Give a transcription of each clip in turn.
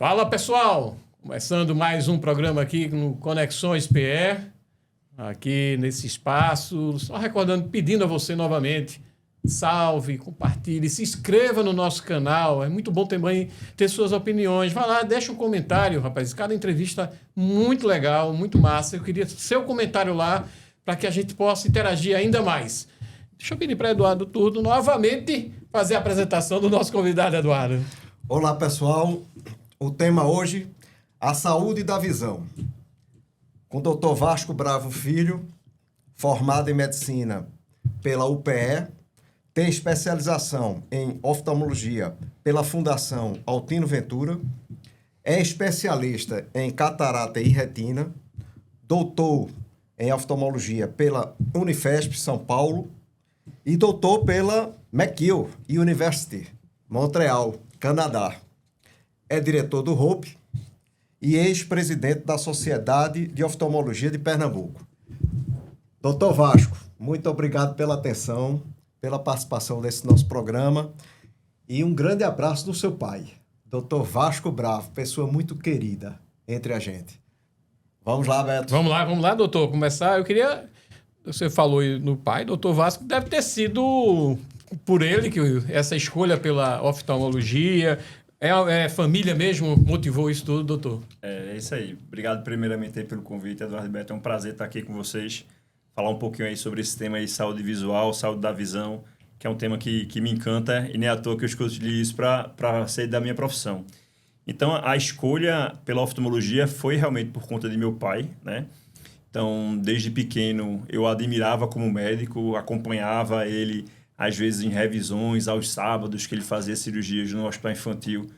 Fala, pessoal! Começando mais um programa aqui no Conexões PE, aqui nesse espaço. Só recordando, pedindo a você novamente, salve, compartilhe, se inscreva no nosso canal. É muito bom também ter suas opiniões. Vai lá, deixa um comentário, rapaz. Cada entrevista muito legal, muito massa. Eu queria seu comentário lá para que a gente possa interagir ainda mais. Deixa eu pedir para Eduardo Turdo novamente fazer a apresentação do nosso convidado, Eduardo. Olá, pessoal. O tema hoje, a saúde da visão. Com o Dr. Vasco Bravo Filho, formado em medicina pela UPE, tem especialização em oftalmologia pela Fundação Altino Ventura, é especialista em catarata e retina, doutor em oftalmologia pela Unifesp São Paulo e doutor pela McGill University, Montreal, Canadá. É diretor do Hope e ex-presidente da Sociedade de Oftalmologia de Pernambuco. Doutor Vasco, muito obrigado pela atenção, pela participação nesse nosso programa e um grande abraço do seu pai, Dr. Vasco Bravo, pessoa muito querida entre a gente. Vamos lá, Beto. Vamos lá, doutor. Começar, eu queria... Você falou no pai, doutor Vasco, deve ter sido por ele que essa escolha pela oftalmologia... É família mesmo motivou isso tudo, doutor? É isso aí. Obrigado primeiramente aí pelo convite, Eduardo e Beto. É um prazer estar aqui com vocês. Falar um pouquinho aí sobre esse tema aí, saúde visual, saúde da visão, que é um tema que me encanta e nem é à toa que eu escolhi isso para ser da minha profissão. Então, a escolha pela oftalmologia foi realmente por conta de meu pai, né? Então, desde pequeno, eu admirava como médico, acompanhava ele, às vezes em revisões, aos sábados, que ele fazia cirurgias no hospital infantil.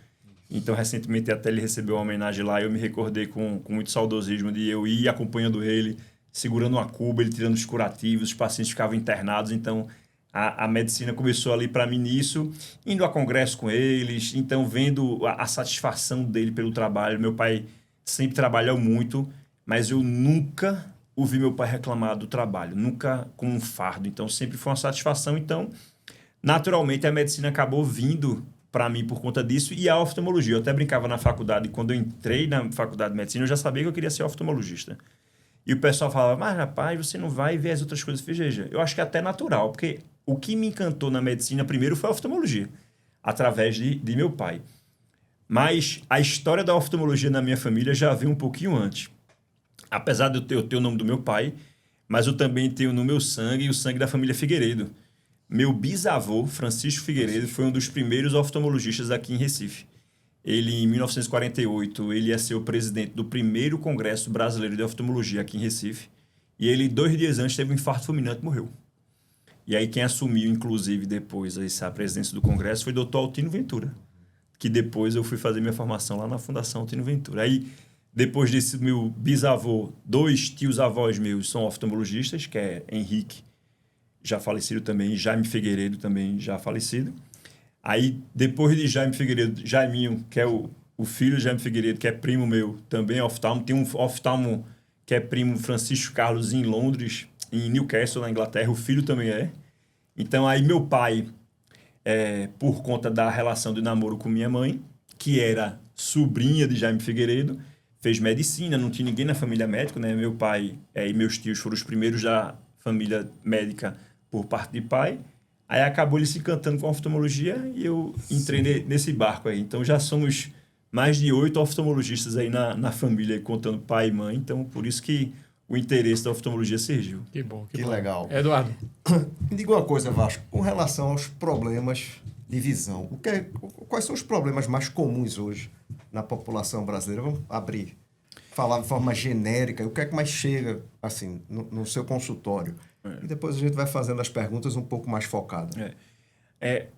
Então, recentemente, até ele recebeu uma homenagem lá e eu me recordei com muito saudosismo de eu ir acompanhando ele, segurando uma cuba, ele tirando os curativos, os pacientes ficavam internados. Então, a medicina começou ali para mim nisso, indo a congresso com eles, então vendo a satisfação dele pelo trabalho. Meu pai sempre trabalhou muito, mas eu nunca ouvi meu pai reclamar do trabalho, nunca com um fardo. Então, sempre foi uma satisfação. Então, naturalmente, a medicina acabou vindo para mim por conta disso e a oftalmologia. Eu até brincava na faculdade, quando eu entrei na faculdade de medicina, eu já sabia que eu queria ser oftalmologista. E o pessoal falava, mas rapaz, você não vai ver as outras coisas. Eu falei, veja, eu acho que é até natural, porque o que me encantou na medicina primeiro foi a oftalmologia, através de meu pai. Mas a história da oftalmologia na minha família já veio um pouquinho antes. Apesar de eu ter o nome do meu pai, mas eu também tenho no meu sangue o sangue da família Figueiredo. Meu bisavô, Francisco Figueiredo, foi um dos primeiros oftalmologistas aqui em Recife. Ele, em 1948, ele ia ser o presidente do primeiro Congresso Brasileiro de Oftalmologia aqui em Recife. E ele, 2 dias antes, teve um infarto fulminante e morreu. E aí quem assumiu, inclusive, depois a presidência do Congresso foi o Dr. Altino Ventura, que depois eu fui fazer minha formação lá na Fundação Altino Ventura. Aí, depois desse meu bisavô, 2 tios-avós meus são oftalmologistas, que é Henrique, já falecido também, e Jaime Figueiredo, também já falecido. Aí, depois de Jaime Figueiredo, Jaiminho, que é o filho de Jaime Figueiredo, que é primo meu, também é oftalmo. Tem um oftalmo que é primo Francisco Carlos em Londres, em Newcastle, na Inglaterra. O filho também é. Então, aí meu pai, por conta da relação de namoro com minha mãe, que era sobrinha de Jaime Figueiredo, fez medicina, não tinha ninguém na família médica, né? Meu pai e meus tios foram os primeiros da família médica por parte de pai. Aí acabou ele se encantando com a oftalmologia e eu entrei nesse barco aí. Então já somos mais de 8 oftalmologistas aí na família, contando pai e mãe. Então por isso que o interesse da oftalmologia surgiu. Que bom, que legal. Eduardo. Me diga uma coisa, Vasco, com relação aos problemas de visão. Quais são os problemas mais comuns hoje na população brasileira? Vamos falar de forma genérica. O que é que mais chega assim, no seu consultório? E depois a gente vai fazendo as perguntas um pouco mais focadas.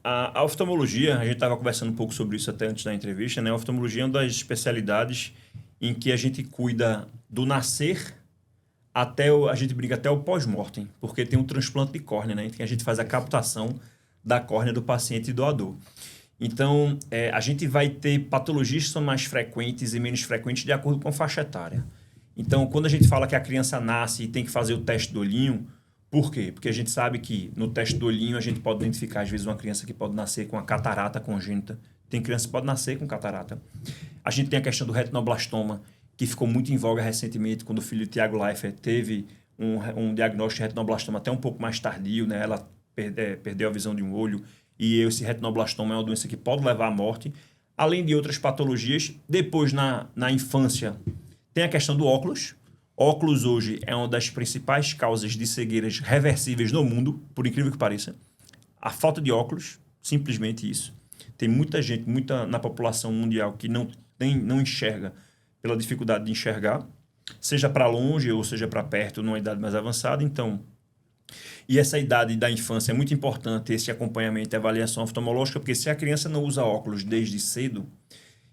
A oftalmologia, a gente estava conversando um pouco sobre isso até antes da entrevista, né? A oftalmologia é uma das especialidades em que a gente cuida do nascer a gente brinca até o pós-mortem, porque tem um transplante de córnea, né? Em que a gente faz a captação da córnea do paciente doador. Então, a gente vai ter patologias que são mais frequentes e menos frequentes de acordo com a faixa etária. Então, quando a gente fala que a criança nasce e tem que fazer o teste do olhinho, por quê? Porque a gente sabe que no teste do olhinho a gente pode identificar, às vezes, uma criança que pode nascer com a catarata congênita. Tem criança que pode nascer com catarata. A gente tem a questão do retinoblastoma, que ficou muito em voga recentemente, quando o filho de Thiago Leifert teve um diagnóstico de retinoblastoma até um pouco mais tardio, né? Ela perdeu a visão de um olho, e esse retinoblastoma é uma doença que pode levar à morte, além de outras patologias. Depois, na infância, tem a questão do óculos. Óculos hoje é uma das principais causas de cegueiras reversíveis no mundo, por incrível que pareça. A falta de óculos, simplesmente isso. Tem muita gente, na população mundial que não enxerga pela dificuldade de enxergar, seja para longe ou seja para perto, numa idade mais avançada. Então, e essa idade da infância é muito importante, esse acompanhamento e avaliação oftalmológica, porque se a criança não usa óculos desde cedo,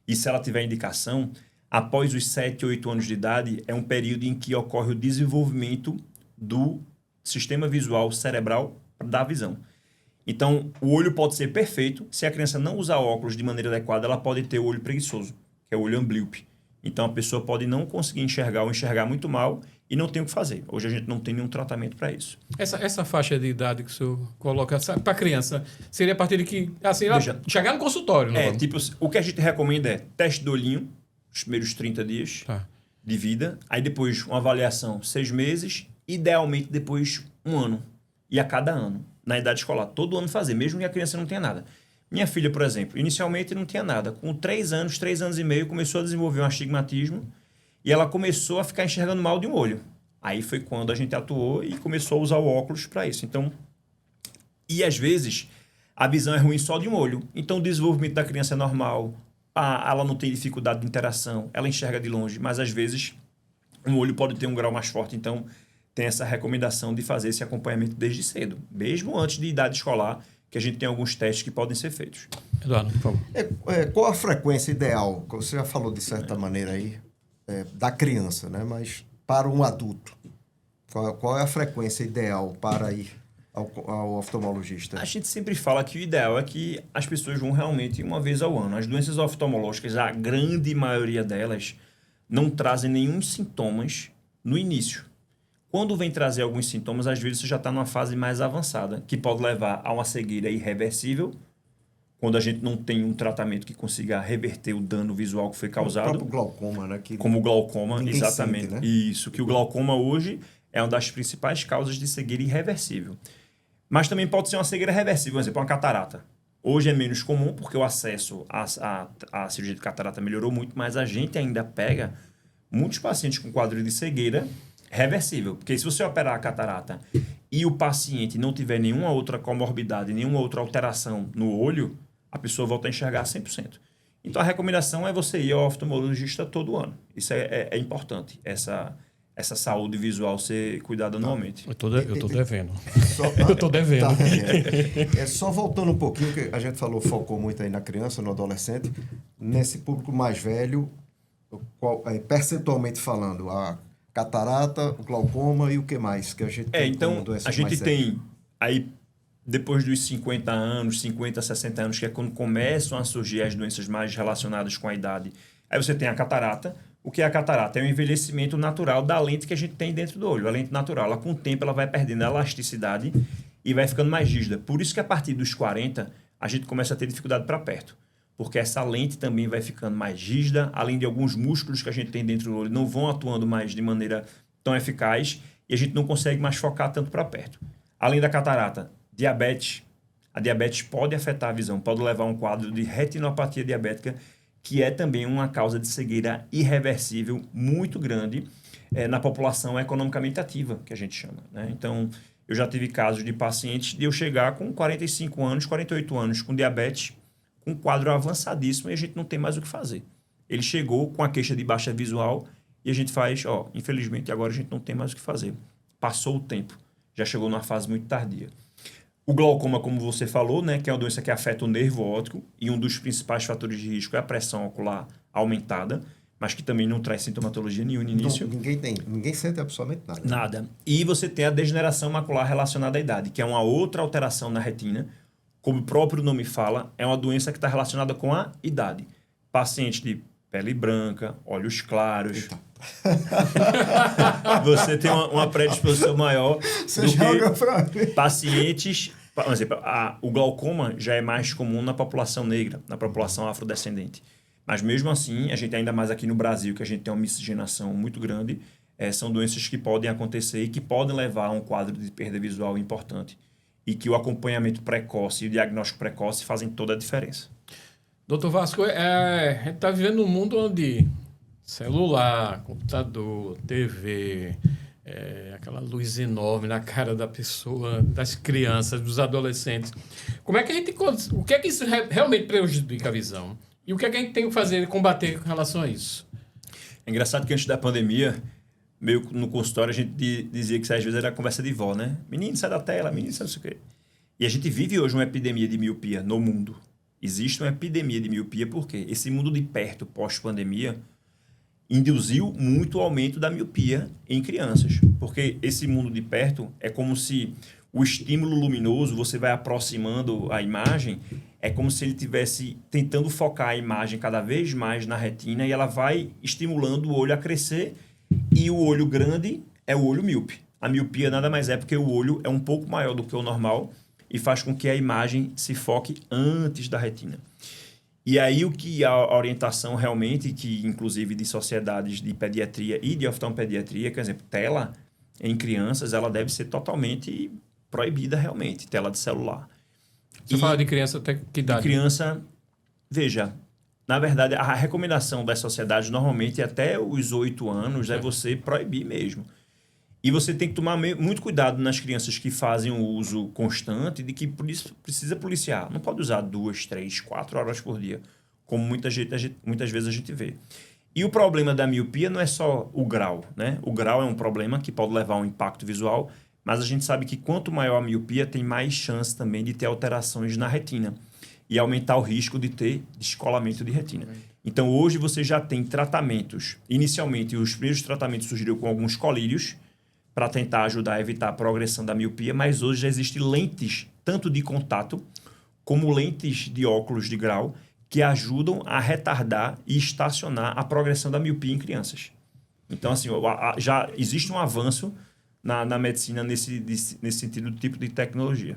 e se ela tiver indicação, após os 7, 8 anos de idade, é um período em que ocorre o desenvolvimento do sistema visual cerebral da visão. Então, o olho pode ser perfeito. Se a criança não usar óculos de maneira adequada, ela pode ter o olho preguiçoso, que é o olho amblíope. Então, a pessoa pode não conseguir enxergar ou enxergar muito mal e não tem o que fazer. Hoje a gente não tem nenhum tratamento para isso. Essa faixa de idade que o senhor coloca para a criança, seria a partir de que... Assim, ela chegar no consultório. Tipo, o que a gente recomenda é teste do olhinho, os primeiros 30 dias de vida. Aí depois uma avaliação 6 meses, idealmente depois 1 ano. E a cada ano, na idade escolar. Todo ano fazer, mesmo que a criança não tenha nada. Minha filha, por exemplo, inicialmente não tinha nada. Com 3 anos e meio, começou a desenvolver um astigmatismo e ela começou a ficar enxergando mal de um olho. Aí foi quando a gente atuou e começou a usar o óculos para isso. Então, e às vezes a visão é ruim só de um olho. Então o desenvolvimento da criança é normal, ela não tem dificuldade de interação, ela enxerga de longe, mas às vezes um olho pode ter um grau mais forte. Então tem essa recomendação de fazer esse acompanhamento desde cedo, mesmo antes de idade escolar, que a gente tem alguns testes que podem ser feitos. Eduardo, por favor. Qual a frequência ideal? Você já falou de certa maneira aí, da criança, né? Mas para um adulto, qual é a frequência ideal para ir ao oftalmologista? A gente sempre fala que o ideal é que as pessoas vão realmente uma vez ao ano. As doenças oftalmológicas, a grande maioria delas, não trazem nenhum sintomas no início. Quando vem trazer alguns sintomas, às vezes você já está numa fase mais avançada, que pode levar a uma cegueira irreversível, quando a gente não tem um tratamento que consiga reverter o dano visual que foi causado. O próprio glaucoma, né? Como o glaucoma, exatamente. Sente, né? Isso, que o glaucoma hoje é uma das principais causas de cegueira irreversível. Mas também pode ser uma cegueira reversível, por exemplo, uma catarata. Hoje é menos comum, porque o acesso à cirurgia de catarata melhorou muito, mas a gente ainda pega muitos pacientes com quadro de cegueira reversível. Porque se você operar a catarata e o paciente não tiver nenhuma outra comorbidade, nenhuma outra alteração no olho, a pessoa volta a enxergar 100%. Então, a recomendação é você ir ao oftalmologista todo ano. Isso é importante, essa saúde visual ser cuidada anualmente. Eu tô devendo. Eu tô devendo. Tá, só voltando um pouquinho, que a gente focou muito aí na criança, no adolescente. Nesse público mais velho, percentualmente falando, a catarata, o glaucoma e o que mais que a gente tem? Então, a gente tem aí, depois dos 50 anos, 50, 60 anos, que é quando começam a surgir as doenças mais relacionadas com a idade. Aí você tem a catarata. O que é a catarata? É o envelhecimento natural da lente que a gente tem dentro do olho. A lente natural, ela, com o tempo, ela vai perdendo a elasticidade e vai ficando mais rígida. Por isso que a partir dos 40, a gente começa a ter dificuldade para perto. Porque essa lente também vai ficando mais rígida, além de alguns músculos que a gente tem dentro do olho não vão atuando mais de maneira tão eficaz e a gente não consegue mais focar tanto para perto. Além da catarata, diabetes. A diabetes pode afetar a visão, pode levar a um quadro de retinopatia diabética, que é também uma causa de cegueira irreversível muito grande na população economicamente ativa, que a gente chama, né? Então, eu já tive casos de pacientes de eu chegar com 45 anos, 48 anos, com diabetes, com um quadro avançadíssimo e a gente não tem mais o que fazer. Ele chegou com a queixa de baixa visual e a gente faz, infelizmente agora a gente não tem mais o que fazer. Passou o tempo, já chegou numa fase muito tardia. O glaucoma, como você falou, né, que é uma doença que afeta o nervo óptico e um dos principais fatores de risco é a pressão ocular aumentada, mas que também não traz sintomatologia nenhuma no início. Ninguém sente absolutamente nada. Nada. E você tem a degeneração macular relacionada à idade, que é uma outra alteração na retina. Como o próprio nome fala, é uma doença que está relacionada com a idade. Pacientes de pele branca, olhos claros. Você tem uma predisposição maior do que pacientes Por exemplo, o glaucoma já é mais comum na população negra, na população afrodescendente. Mas mesmo assim, a gente ainda mais aqui no Brasil, que a gente tem uma miscigenação muito grande, são doenças que podem acontecer e que podem levar a um quadro de perda visual importante. E que o acompanhamento precoce e o diagnóstico precoce fazem toda a diferença. Doutor Vasco, a gente está vivendo num mundo onde celular, computador, TV, aquela luz enorme na cara da pessoa, das crianças, dos adolescentes. Como é que a gente... O que é que isso realmente prejudica a visão? E o que é que a gente tem que fazer, combater com relação a isso? É engraçado que antes da pandemia, meio no consultório, a gente dizia que às vezes era conversa de vó, né? Menino, sai da tela, menino, sai não sei o quê. E a gente vive hoje uma epidemia de miopia no mundo. Existe uma epidemia de miopia porque esse mundo de perto, pós-pandemia, induziu muito o aumento da miopia em crianças. Porque esse mundo de perto é como se o estímulo luminoso, você vai aproximando a imagem, é como se ele estivesse tentando focar a imagem cada vez mais na retina e ela vai estimulando o olho a crescer. E o olho grande é o olho míope. A miopia nada mais é porque o olho é um pouco maior do que o normal e faz com que a imagem se foque antes da retina. E aí o que a orientação realmente, que inclusive de sociedades de pediatria e de oftalmopediatria, por exemplo, tela em crianças, ela deve ser totalmente proibida realmente, tela de celular. Você fala de criança até que idade? De criança, veja, na verdade, a recomendação das sociedades normalmente até os 8 anos é você proibir mesmo. E você tem que tomar muito cuidado nas crianças que fazem o uso constante de que precisa policiar. Não pode usar 2, 3, 4 horas por dia, como muitas vezes a gente vê. E o problema da miopia não é só o grau, né? O grau é um problema que pode levar a um impacto visual, mas a gente sabe que quanto maior a miopia, tem mais chance também de ter alterações na retina e aumentar o risco de ter descolamento de retina. Então, hoje você já tem tratamentos. Inicialmente, os primeiros tratamentos surgiram com alguns colírios para tentar ajudar a evitar a progressão da miopia, mas hoje já existem lentes, tanto de contato como lentes de óculos de grau, que ajudam a retardar e estacionar a progressão da miopia em crianças. Então, assim, já existe um avanço na medicina nesse sentido do tipo de tecnologia.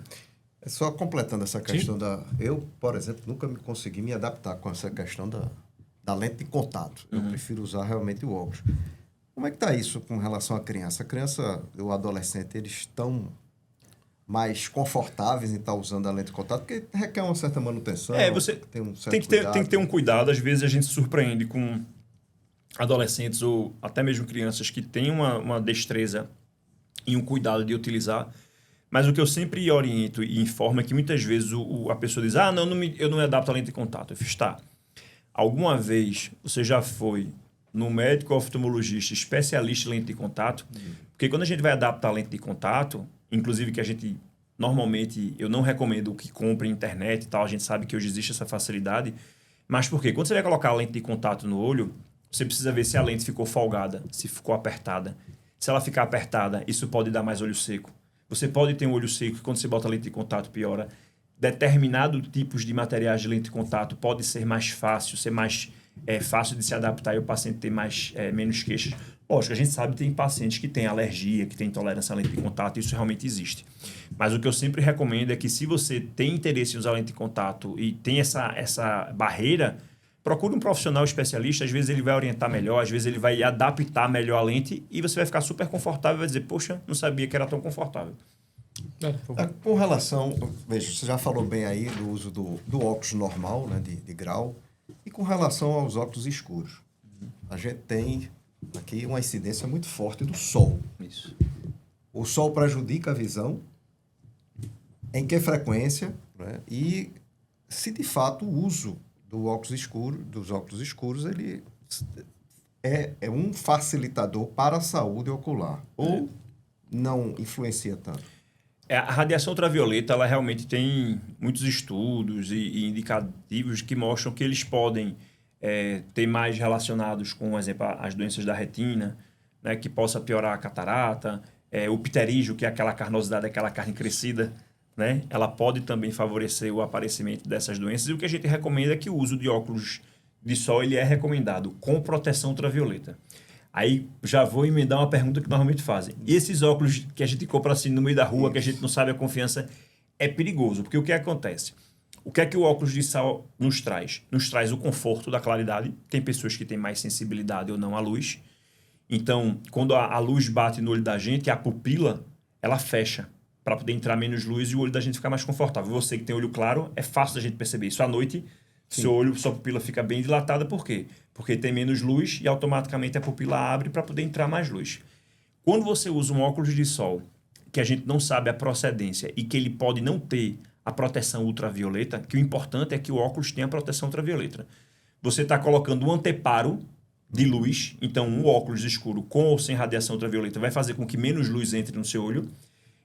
Só completando essa questão Eu, por exemplo, nunca me consegui me adaptar com essa questão da lente de contato. Eu prefiro usar realmente o óculos. Como é que está isso com relação à criança? A criança e o adolescente, eles estão mais confortáveis em estar usando a lente de contato, porque requer uma certa manutenção. Você tem um certo tem que ter um cuidado. Às vezes a gente se surpreende com adolescentes ou até mesmo crianças que têm uma destreza e um cuidado de utilizar. Mas o que eu sempre oriento e informo é que muitas vezes a pessoa diz, eu não me adapto à lente de contato. Eu fiz, alguma vez você já foi no médico oftalmologista especialista em lente de contato? Porque quando a gente vai adaptar a lente de contato, inclusive que a gente, normalmente, eu não recomendo que compre internet e tal, a gente sabe que hoje existe essa facilidade, mas por quê? Quando você vai colocar a lente de contato no olho, você precisa ver se a lente ficou folgada, se ficou apertada. Se ela ficar apertada, isso pode dar mais olho seco. Você pode ter um olho seco que quando você bota a lente de contato piora. Determinados tipos de materiais de lente de contato pode ser mais fácil, ser mais fácil de se adaptar e o paciente ter menos queixas. Lógico, a gente sabe que tem pacientes que têm alergia, que têm intolerância à lente de contato, isso realmente existe. Mas o que eu sempre recomendo é que se você tem interesse em usar lente de contato e tem essa barreira, procure um profissional especialista, às vezes ele vai orientar melhor, às vezes ele vai adaptar melhor a lente e você vai ficar super confortável e vai dizer, poxa, não sabia que era tão confortável. Com relação, veja, você já falou bem aí do uso do óculos normal, né, de grau, e com relação aos óculos escuros. A gente tem aqui uma incidência muito forte do sol. Isso. O sol prejudica a visão, em que frequência, né, e se de fato o uso dos óculos escuros, ele é um facilitador para a saúde ocular, ou não influencia tanto? A radiação ultravioleta, ela realmente tem muitos estudos e indicativos que mostram que eles podem ter mais relacionados com, por exemplo, as doenças da retina, né, que possa piorar a catarata, o pterígio, que é aquela carnosidade, aquela carne crescida, né, ela pode também favorecer o aparecimento dessas doenças. E o que a gente recomenda é que o uso de óculos de sol ele é recomendado com proteção ultravioleta. Aí já vou emendar uma pergunta que normalmente fazem. E esses óculos que a gente compra assim no meio da rua, que a gente não sabe a confiança, é perigoso, porque o que acontece? O que é que o óculos de sol nos traz? Nos traz o conforto da claridade. Tem pessoas que têm mais sensibilidade ou não à luz. Então, quando a luz bate no olho da gente, a pupila, ela fecha para poder entrar menos luz e o olho da gente ficar mais confortável. Você que tem olho claro, é fácil da gente perceber isso. À noite, seu olho, sua pupila fica bem dilatada. Por quê? Porque tem menos luz e automaticamente a pupila abre para poder entrar mais luz. Quando você usa um óculos de sol, que a gente não sabe a procedência e que ele pode não ter a proteção ultravioleta, que o importante é que o óculos tenha a proteção ultravioleta. Você está colocando um anteparo de luz, então um óculos escuro com ou sem radiação ultravioleta vai fazer com que menos luz entre no seu olho,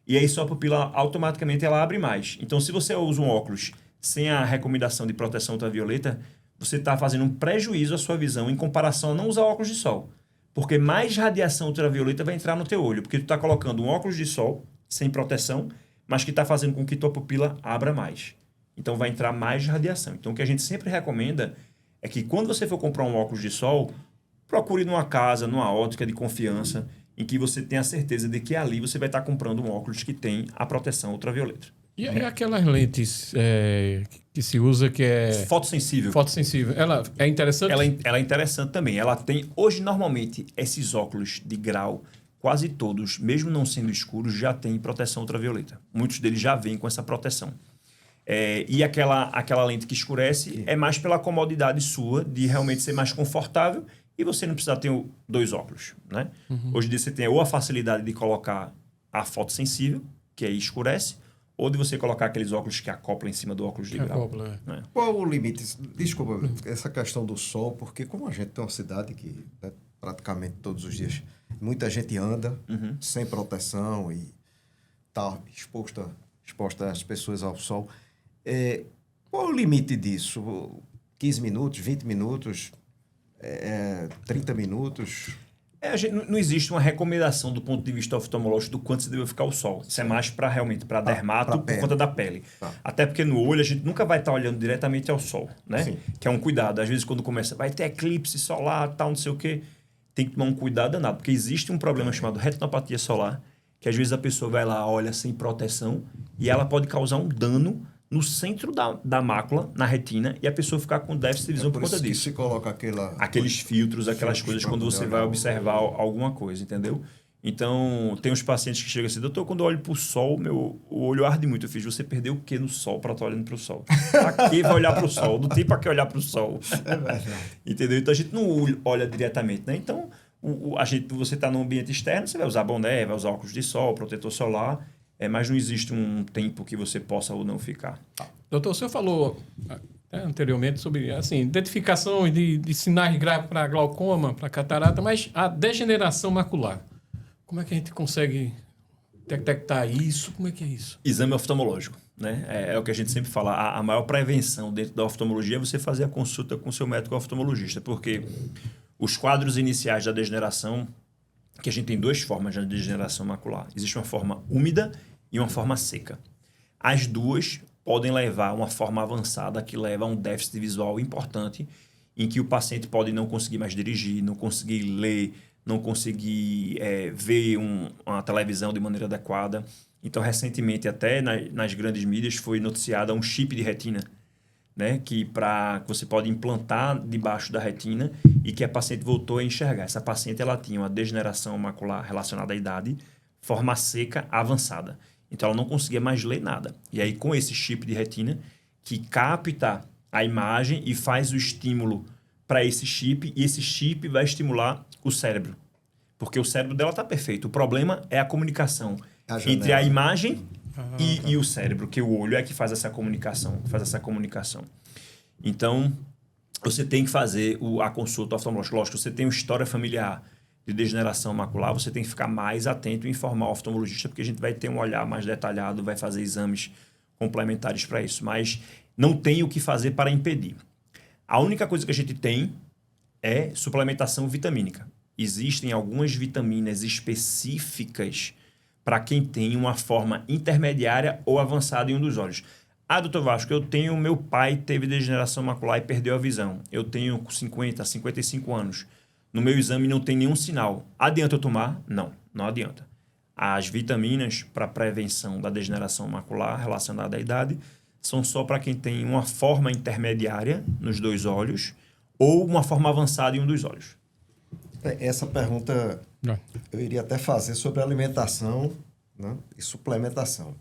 e aí sua pupila automaticamente ela abre mais. Então, se você usa um óculos sem a recomendação de proteção ultravioleta, você está fazendo um prejuízo à sua visão em comparação a não usar óculos de sol. Porque mais radiação ultravioleta vai entrar no teu olho, porque tu está colocando um óculos de sol sem proteção, mas que está fazendo com que tua pupila abra mais. Então, vai entrar mais radiação. Então, o que a gente sempre recomenda é que quando você for comprar um óculos de sol, procure numa casa, numa ótica de confiança, em que você tenha certeza de que ali você vai estar comprando um óculos que tem a proteção ultravioleta. E aí aquelas lentes que se usa que é... Fotossensível. Fotossensível. Ela é interessante? Ela é interessante também. Ela tem... Hoje, normalmente, esses óculos de grau, quase todos, mesmo não sendo escuros, já têm proteção ultravioleta. Muitos deles já vêm com essa proteção. E aquela lente que escurece é mais pela comodidade sua de realmente ser mais confortável e você não precisa ter 2 óculos, né? Hoje em dia você tem ou a facilidade de colocar a fotossensível, que aí escurece, ou de você colocar aqueles óculos que acoplam em cima do óculos de grau. Acopla, né? Qual o limite? Desculpa, essa questão do sol, porque como a gente tem uma cidade que praticamente todos os dias muita gente anda sem proteção e está exposta as pessoas ao sol. Qual o limite disso? 15 minutos, 20 minutos, 30 minutos? Não existe uma recomendação do ponto de vista oftalmológico do quanto você deve ficar ao sol. Isso é mais para dermato por conta da pele. Tá. Até porque no olho a gente nunca vai estar olhando diretamente ao sol, né? Sim. Que é um cuidado. Às vezes quando começa, vai ter eclipse solar, tal, não sei o quê, tem que tomar um cuidado danado, porque existe um problema chamado retinopatia solar, que às vezes a pessoa vai lá, olha sem proteção e ela pode causar um dano no centro da mácula, na retina, e a pessoa ficar com déficit de visão por conta disso. Se coloca aqueles filtros, aquelas coisas quando você vai observar alguma coisa, entendeu? Então, tem uns pacientes que chegam assim, doutor, quando eu olho para o sol, o olho arde muito. Eu fiz, você perdeu o que no sol para estar olhando para o sol? Para que vai olhar para o sol? Do tipo, para que olhar para o sol? É verdade. Entendeu? Então, a gente não olha diretamente, né? Então, você está num ambiente externo, você vai usar boné, vai usar óculos de sol, protetor solar, mas não existe um tempo que você possa ou não ficar. Doutor, o senhor falou anteriormente sobre identificação de sinais graves para glaucoma, para catarata, mas a degeneração macular, como é que a gente consegue detectar isso? Como é que é isso? Exame oftalmológico, né? É o que a gente sempre fala. A maior prevenção dentro da oftalmologia é você fazer a consulta com o seu médico oftalmologista, porque os quadros iniciais da degeneração, que a gente tem 2 formas de degeneração macular. Existe uma forma úmida e uma forma seca. As duas podem levar a uma forma avançada que leva a um déficit visual importante, em que o paciente pode não conseguir mais dirigir, não conseguir ler, não conseguir ver uma televisão de maneira adequada. Então, recentemente, até nas grandes mídias, foi noticiado um chip de retina, né? Que você pode implantar debaixo da retina e que a paciente voltou a enxergar. Essa paciente ela tinha uma degeneração macular relacionada à idade, forma seca avançada. Então, ela não conseguia mais ler nada. E aí, com esse chip de retina, que capta a imagem e faz o estímulo para esse chip, e esse chip vai estimular o cérebro. Porque o cérebro dela está perfeito. O problema é a comunicação entre a imagem e o cérebro, que o olho é que faz essa comunicação. Então, você tem que fazer a consulta oftalmológica. Lógico, você tem uma história familiar de degeneração macular, você tem que ficar mais atento e informar o oftalmologista, porque a gente vai ter um olhar mais detalhado, vai fazer exames complementares para isso. Mas não tem o que fazer para impedir. A única coisa que a gente tem é suplementação vitamínica. Existem algumas vitaminas específicas para quem tem uma forma intermediária ou avançada em um dos olhos. Doutor Vasco, meu pai teve degeneração macular e perdeu a visão. Eu tenho 50, 55 anos. No meu exame não tem nenhum sinal. Adianta eu tomar? Não adianta. as vitaminas para prevenção da degeneração macular relacionada à idade são só para quem tem uma forma intermediária nos 2 olhos ou uma forma avançada em um dos olhos. Essa pergunta eu iria até fazer sobre alimentação, né, e suplementação.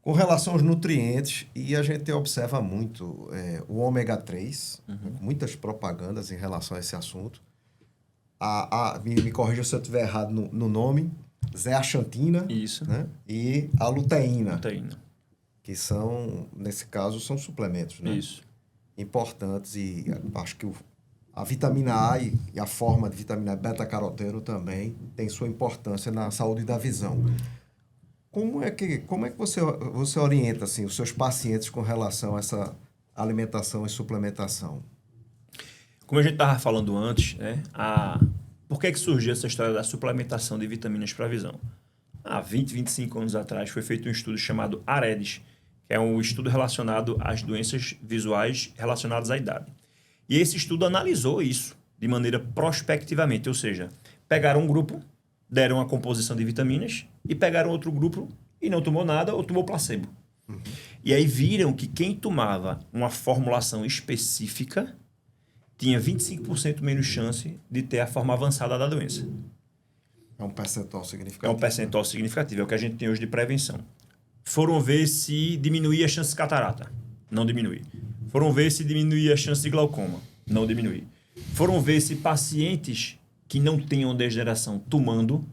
Com relação aos nutrientes, e a gente observa muito o ômega 3, muitas propagandas em relação a esse assunto. Me corrija se eu estiver errado no nome, zeaxantina. Isso. Né, e a luteína. Luteína. Que são, nesse caso, são suplementos, né? Isso. Importantes, e acho que a vitamina A e a forma de vitamina beta-caroteno também tem sua importância na saúde da visão. Como é que você orienta assim, os seus pacientes com relação a essa alimentação e suplementação? Como a gente estava falando antes, né, por que surgiu essa história da suplementação de vitaminas para a visão? Há 20, 25 anos atrás foi feito um estudo chamado AREDS, que é um estudo relacionado às doenças visuais relacionadas à idade. E esse estudo analisou isso de maneira prospectivamente, ou seja, pegaram um grupo, deram a composição de vitaminas e pegaram outro grupo e não tomou nada ou tomou placebo. E aí viram que quem tomava uma formulação específica tinha 25% menos chance de ter a forma avançada da doença. É um percentual significativo. É um percentual significativo, é o que a gente tem hoje de prevenção. Foram ver se diminuía a chance de catarata. Não diminui. Foram ver se diminuía a chance de glaucoma. Não diminui. Foram ver se pacientes que não tenham degeneração tomando,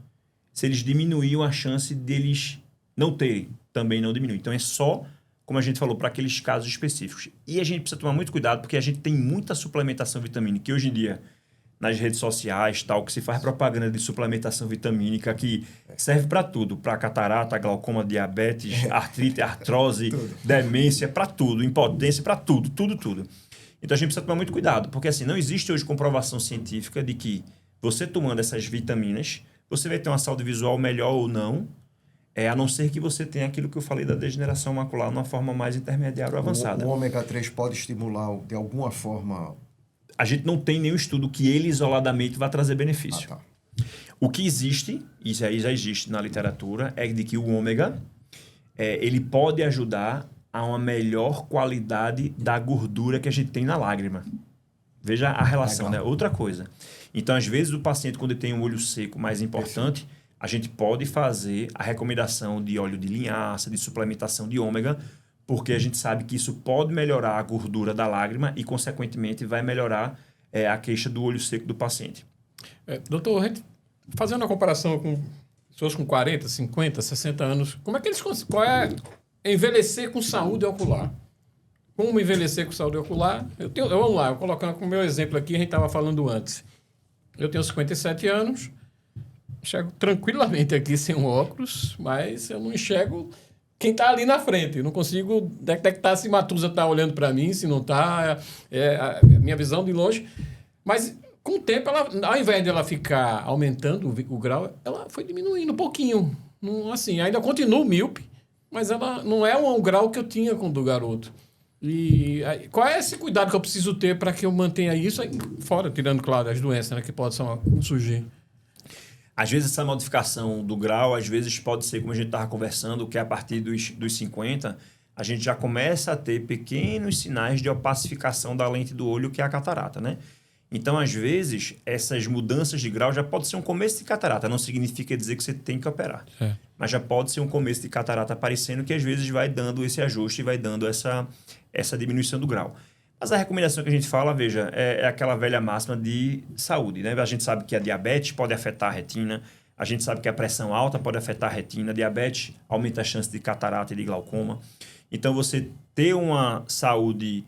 se eles diminuíam a chance deles não terem. Também não diminui. Então é só, como a gente falou, para aqueles casos específicos. E a gente precisa tomar muito cuidado, porque a gente tem muita suplementação vitamínica, que hoje em dia, nas redes sociais, tal, que se faz propaganda de suplementação vitamínica, que serve para tudo, para catarata, glaucoma, diabetes, artrite, artrose, demência, para tudo, impotência, para tudo. Então a gente precisa tomar muito cuidado, porque assim, não existe hoje comprovação científica de que você tomando essas vitaminas, você vai ter uma saúde visual melhor ou não, a não ser que você tenha aquilo que eu falei da degeneração macular numa forma mais intermediária ou avançada. O ômega 3 pode estimular de alguma forma? A gente não tem nenhum estudo que ele isoladamente vai trazer benefício. Tá. O que existe, isso aí já existe na literatura, é de que o ômega ele pode ajudar a uma melhor qualidade da gordura que a gente tem na lágrima. Veja a relação, né? Outra coisa. Então, às vezes, o paciente, quando ele tem um olho seco mais importante, a gente pode fazer a recomendação de óleo de linhaça, de suplementação de ômega, porque a gente sabe que isso pode melhorar a gordura da lágrima e, consequentemente, vai melhorar a queixa do olho seco do paciente. Doutor, fazendo uma comparação com pessoas com 40, 50, 60 anos, como é que eles conseguem? Qual é envelhecer com saúde ocular? Como envelhecer com saúde ocular? Vamos lá, eu colocando como meu exemplo aqui, a gente estava falando antes. Eu tenho 57 anos, enxergo tranquilamente aqui sem um óculos, mas eu não enxergo quem está ali na frente. Eu não consigo detectar se Matusa está olhando para mim, se não está. A minha visão de longe. Mas, com o tempo, ao invés de ela ficar aumentando o grau, ela foi diminuindo um pouquinho. Não, assim, ainda continuo míope, mas ela não é um grau que eu tinha com o do garoto. E qual é esse cuidado que eu preciso ter para que eu mantenha isso aí fora, tirando, claro, as doenças, né, que possam surgir? Às vezes essa modificação do grau, às vezes pode ser, como a gente estava conversando, que a partir dos 50, a gente já começa a ter pequenos sinais de opacificação da lente do olho, que é a catarata, né? Então, às vezes, essas mudanças de grau já pode ser um começo de catarata. Não significa dizer que você tem que operar. Mas já pode ser um começo de catarata aparecendo, que às vezes vai dando esse ajuste e vai dando essa diminuição do grau. Mas a recomendação que a gente fala, veja, é aquela velha máxima de saúde, né? A gente sabe que a diabetes pode afetar a retina, a gente sabe que a pressão alta pode afetar a retina, a diabetes aumenta a chance de catarata e de glaucoma. Então, você ter uma saúde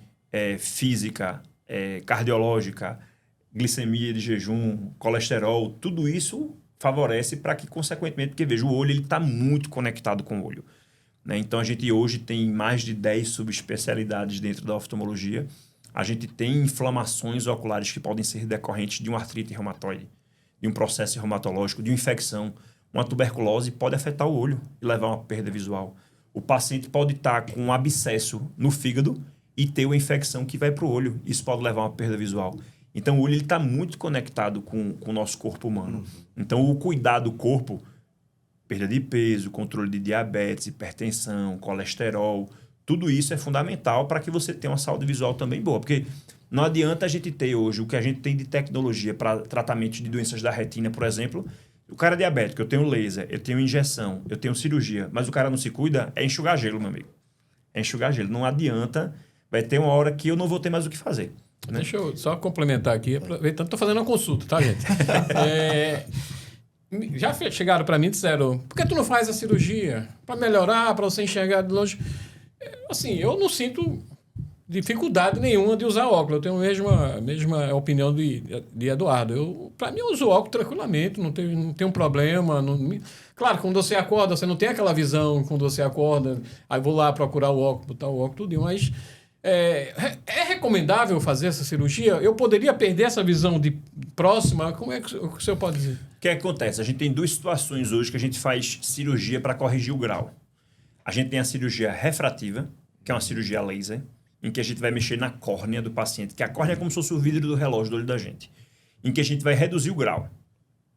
física, cardiológica, glicemia de jejum, colesterol, tudo isso favorece para que, consequentemente, porque veja, o olho está muito conectado com o olho. Né? Então, a gente hoje tem mais de 10 subespecialidades dentro da oftalmologia. A gente tem inflamações oculares que podem ser decorrentes de uma artrite reumatoide, de um processo reumatológico, de uma infecção. Uma tuberculose pode afetar o olho e levar a uma perda visual. O paciente pode estar com um abscesso no fígado e ter uma infecção que vai para o olho. Isso pode levar a uma perda visual. Então, o olho está muito conectado com o nosso corpo humano. Então, o cuidar do corpo perda de peso, controle de diabetes, hipertensão, colesterol. Tudo isso é fundamental para que você tenha uma saúde visual também boa. Porque não adianta a gente ter hoje o que a gente tem de tecnologia para tratamento de doenças da retina, por exemplo. O cara é diabético, eu tenho laser, eu tenho injeção, eu tenho cirurgia, mas o cara não se cuida, é enxugar gelo, meu amigo. É enxugar gelo. Não adianta, vai ter uma hora que eu não vou ter mais o que fazer. Né? Deixa eu só complementar aqui, aproveitando, estou fazendo uma consulta, tá, gente? Já chegaram para mim e disseram, por que tu não faz a cirurgia? Para melhorar, para você enxergar de longe. Assim, eu não sinto dificuldade nenhuma de usar óculos. Eu tenho a mesma opinião de Eduardo. Para mim, eu uso óculos tranquilamente, não tem um problema. Claro, quando você acorda, você não tem aquela visão quando você acorda, aí vou lá procurar o óculos, botar o óculos, tudo, mas é recomendável fazer essa cirurgia? Eu poderia perder essa visão de próxima? Como é que o senhor pode dizer? O que acontece? A gente tem duas situações hoje que a gente faz cirurgia para corrigir o grau. A gente tem a cirurgia refrativa, que é uma cirurgia laser, em que a gente vai mexer na córnea do paciente, que a córnea é como se fosse o vidro do relógio do olho da gente, em que a gente vai reduzir o grau,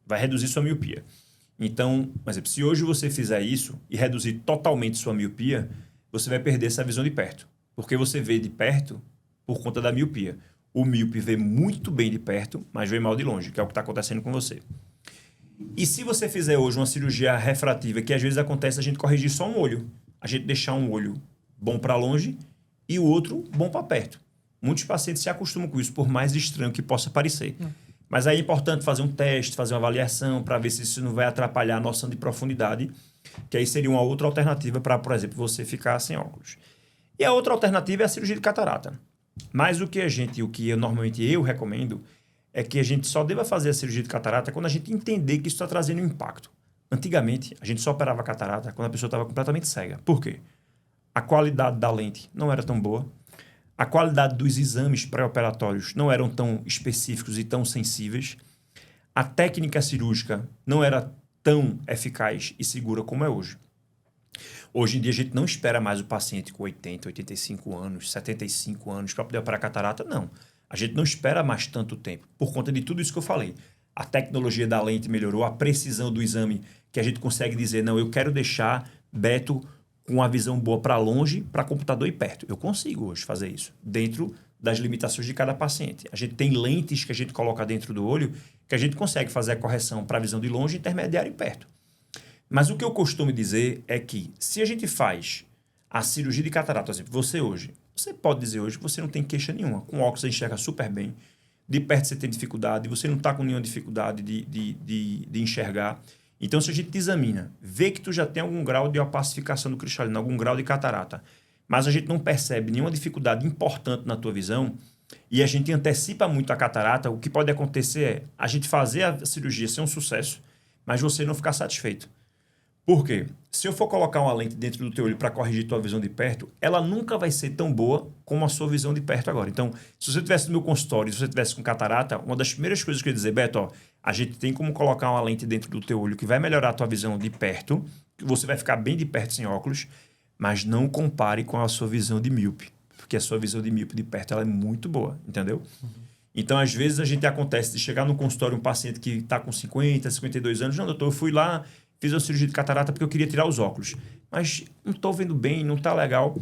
vai reduzir sua miopia. Então, por exemplo, se hoje você fizer isso e reduzir totalmente sua miopia, você vai perder essa visão de perto, porque você vê de perto por conta da miopia. O míope vê muito bem de perto, mas vê mal de longe, que é o que está acontecendo com você. E se você fizer hoje uma cirurgia refrativa, que às vezes acontece a gente corrigir só um olho, a gente deixar um olho bom para longe e o outro bom para perto. Muitos pacientes se acostumam com isso, por mais estranho que possa parecer. Mas aí é importante fazer um teste, fazer uma avaliação para ver se isso não vai atrapalhar a noção de profundidade, que aí seria uma outra alternativa para, por exemplo, você ficar sem óculos. E a outra alternativa é a cirurgia de catarata. Mas o que normalmente eu recomendo é que a gente só deva fazer a cirurgia de catarata quando a gente entender que isso está trazendo um impacto. Antigamente, a gente só operava catarata quando a pessoa estava completamente cega. Por quê? A qualidade da lente não era tão boa, a qualidade dos exames pré-operatórios não eram tão específicos e tão sensíveis, a técnica cirúrgica não era tão eficaz e segura como é hoje. Hoje em dia, a gente não espera mais o paciente com 80, 85 anos, 75 anos para poder operar catarata, não. A gente não espera mais tanto tempo, por conta de tudo isso que eu falei. A tecnologia da lente melhorou, a precisão do exame, que a gente consegue dizer, não, eu quero deixar Beto com uma visão boa para longe, para computador e perto. Eu consigo hoje fazer isso, dentro das limitações de cada paciente. A gente tem lentes que a gente coloca dentro do olho, que a gente consegue fazer a correção para a visão de longe, intermediária e perto. Mas o que eu costumo dizer é que, se a gente faz a cirurgia de catarata, por exemplo, você hoje, você pode dizer hoje que você não tem queixa nenhuma. Com óculos você enxerga super bem, de perto você tem dificuldade, você não está com nenhuma dificuldade de enxergar. Então, se a gente te examina, vê que tu já tem algum grau de opacificação do cristalino, algum grau de catarata, mas a gente não percebe nenhuma dificuldade importante na tua visão, e a gente antecipa muito a catarata, o que pode acontecer é a gente fazer a cirurgia ser um sucesso, mas você não ficar satisfeito. Por quê? Se eu for colocar uma lente dentro do teu olho para corrigir tua visão de perto, ela nunca vai ser tão boa como a sua visão de perto agora. Então, se você estivesse no meu consultório, se você estivesse com catarata, uma das primeiras coisas que eu ia dizer, Beto, ó, a gente tem como colocar uma lente dentro do teu olho que vai melhorar a tua visão de perto, que você vai ficar bem de perto sem óculos, mas não compare com a sua visão de míope, porque a sua visão de míope de perto ela é muito boa, entendeu? Então, às vezes, acontece de chegar no consultório um paciente que está com 50, 52 anos, não, doutor, eu fui lá, fiz uma cirurgia de catarata porque eu queria tirar os óculos. Mas não estou vendo bem, não está legal.